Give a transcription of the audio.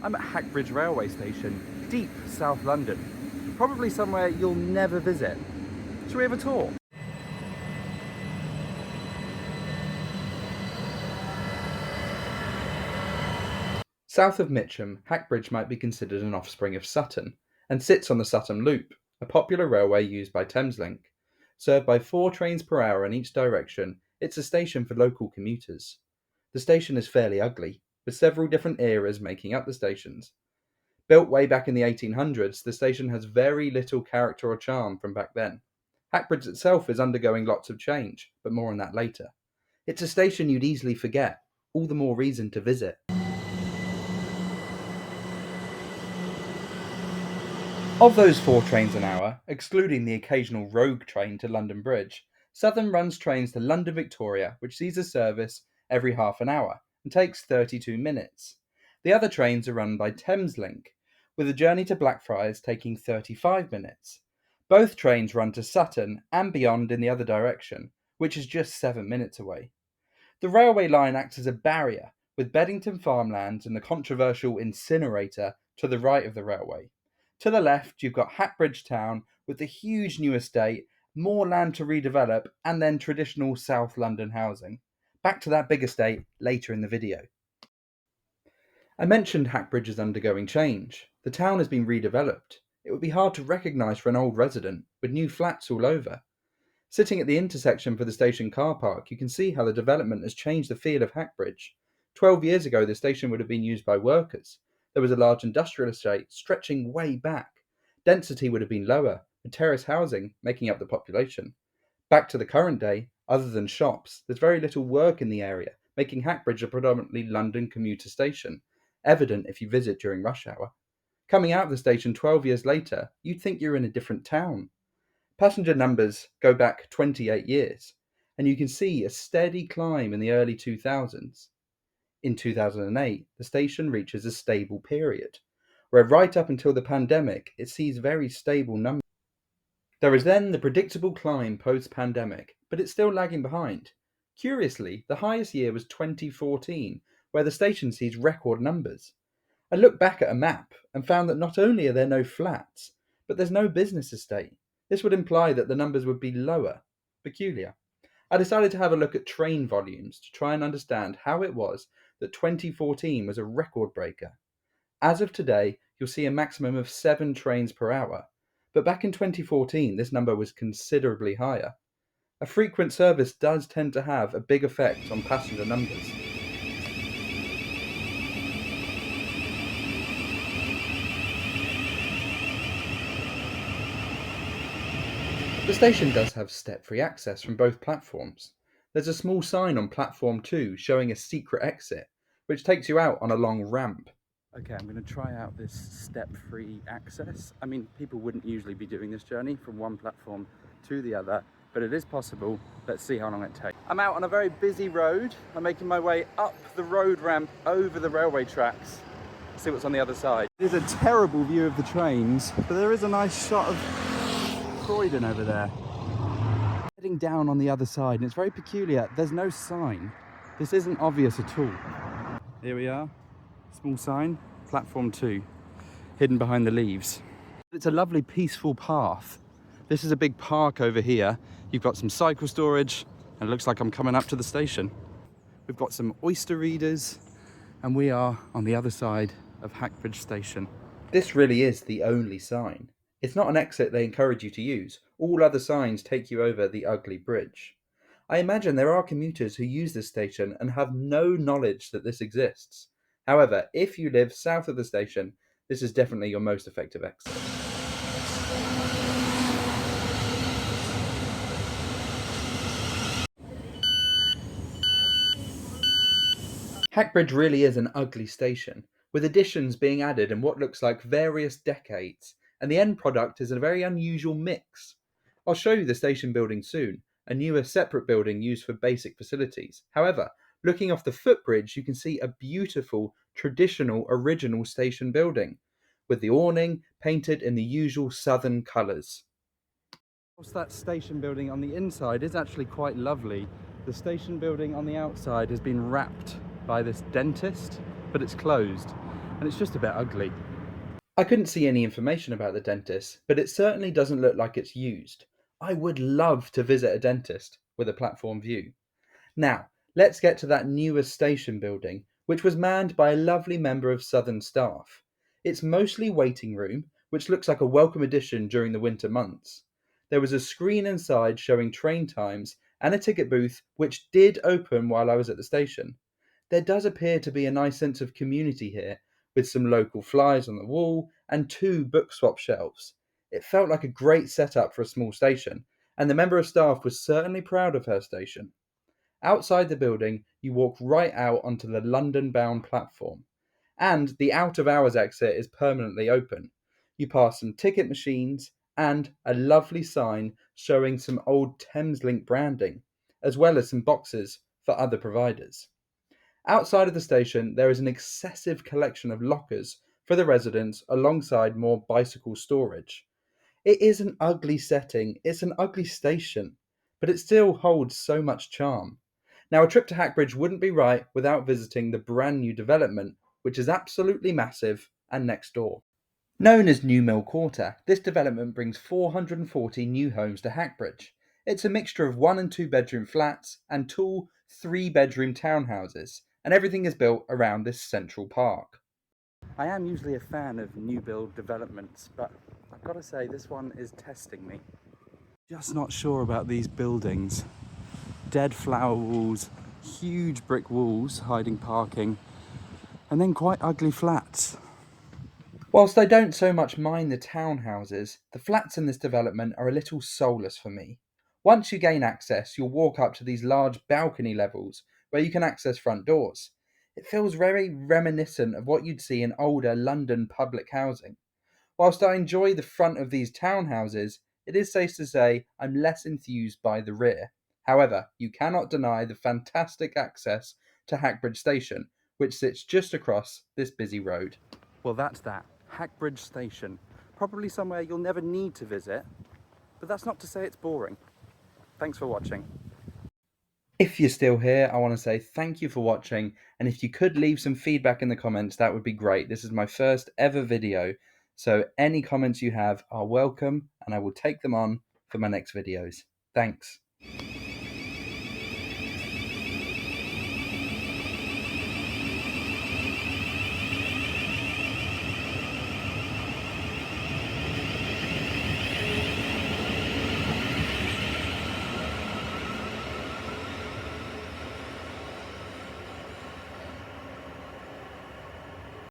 I'm at Hackbridge Railway Station, deep South London. Probably somewhere you'll never visit. Shall we have a tour? South of Mitcham, Hackbridge might be considered an offspring of Sutton, and sits on the Sutton Loop, a popular railway used by Thameslink. Served by 4 trains per hour in each direction, it's a station for local commuters. The station is fairly ugly, with several different eras making up the stations. Built way back in the 1800s, the station has very little character or charm from back then. Hackbridge itself is undergoing lots of change, but more on that later. It's a station you'd easily forget, all the more reason to visit. Of those 4 trains an hour, excluding the occasional rogue train to London Bridge, Southern runs trains to London Victoria, which sees a service every half an hour and takes 32 minutes. The other trains are run by Thameslink, with a journey to Blackfriars taking 35 minutes. Both trains run to Sutton and beyond in the other direction, which is just 7 minutes away. The railway line acts as a barrier, with Beddington farmlands and the controversial incinerator to the right of the railway. To the left, you've got Hackbridge Town with the huge new estate, more land to redevelop, and then traditional South London housing. Back to that big estate later in the video. I mentioned Hackbridge is undergoing change. The town has been redeveloped. It would be hard to recognise for an old resident, with new flats all over. Sitting at the intersection for the station car park, you can see how the development has changed the feel of Hackbridge. 12 years ago, the station would have been used by workers. There was a large industrial estate stretching way back. Density would have been lower, with terrace housing making up the population. Back to the current day, other than shops, there's very little work in the area, making Hackbridge a predominantly London commuter station, evident if you visit during rush hour. Coming out of the station 12 years later, you'd think you're in a different town. Passenger numbers go back 28 years, and you can see a steady climb in the early 2000s. In 2008, the station reaches a stable period, where right up until the pandemic, it sees very stable numbers. There is then the predictable climb post-pandemic, but it's still lagging behind. Curiously, the highest year was 2014, where the station sees record numbers. I looked back at a map and found that not only are there no flats, but there's no business estate. This would imply that the numbers would be lower. Peculiar. I decided to have a look at train volumes to try and understand how it was that 2014 was a record breaker. As of today, you'll see a maximum of 7 trains per hour, but back in 2014 this number was considerably higher. A frequent service does tend to have a big effect on passenger numbers. The station does have step-free access from both platforms. There's a small sign on platform 2 showing a secret exit, which takes you out on a long ramp. Okay, I'm going to try out this step-free access. I mean, people wouldn't usually be doing this journey from one platform to the other, but it is possible. Let's see how long it takes. I'm out on a very busy road. I'm making my way up the road ramp over the railway tracks. Let's see what's on the other side. It is a terrible view of the trains, but there is a nice shot of Croydon over there. Heading down on the other side, and it's very peculiar. There's no sign. This isn't obvious at all. Here we are. Small sign, platform 2, hidden behind the leaves. It's a lovely peaceful path. This is a big park over here. You've got some cycle storage, and it looks like I'm coming up to the station. We've got some oyster readers, and we are on the other side of Hackbridge Station. This really is the only sign. It's not an exit they encourage you to use. All other signs take you over the ugly bridge. I imagine there are commuters who use this station and have no knowledge that this exists. However, if you live south of the station, this is definitely your most effective exit. Hackbridge really is an ugly station, with additions being added in what looks like various decades, and the end product is a very unusual mix. I'll show you the station building soon, a newer separate building used for basic facilities. However, looking off the footbridge, you can see a beautiful, traditional, original station building, with the awning painted in the usual southern colours. Whilst that station building on the inside is actually quite lovely, the station building on the outside has been wrapped by this dentist, but it's closed. and it's just a bit ugly. I couldn't see any information about the dentist, but it certainly doesn't look like it's used. I would love to visit a dentist with a platform view. Now, let's get to that newest station building, which was manned by a lovely member of Southern staff. It's mostly waiting room, which looks like a welcome addition during the winter months. There was a screen inside showing train times and a ticket booth, which did open while I was at the station. There does appear to be a nice sense of community here, with some local flyers on the wall and two book swap shelves. It felt like a great setup for a small station, and the member of staff was certainly proud of her station. Outside the building, you walk right out onto the London bound platform, and the out of hours exit is permanently open. You pass some ticket machines and a lovely sign showing some old Thameslink branding, as well as some boxes for other providers. Outside of the station, there is an excessive collection of lockers for the residents alongside more bicycle storage. It is an ugly setting, it's an ugly station, but it still holds so much charm. Now, a trip to Hackbridge wouldn't be right without visiting the brand new development, which is absolutely massive and next door. Known as New Mill Quarter, this development brings 440 new homes to Hackbridge. It's a mixture of 1 and 2 bedroom flats and tall 3 bedroom townhouses, and everything is built around this central park. I am usually a fan of new build developments, but I've got to say this one is testing me. Just not sure about these buildings. Dead flower walls, huge brick walls hiding parking, and then quite ugly flats. Whilst I don't so much mind the townhouses, the flats in this development are a little soulless for me. Once you gain access, you'll walk up to these large balcony levels where you can access front doors. It feels very reminiscent of what you'd see in older London public housing. Whilst I enjoy the front of these townhouses, it is safe to say I'm less enthused by the rear. However, you cannot deny the fantastic access to Hackbridge Station, which sits just across this busy road. Well, that's that. Hackbridge Station. Probably somewhere you'll never need to visit, but that's not to say it's boring. Thanks for watching. If you're still here, I want to say thank you for watching, and if you could leave some feedback in the comments, that would be great. This is my first ever video, so any comments you have are welcome, and I will take them on for my next videos. Thanks.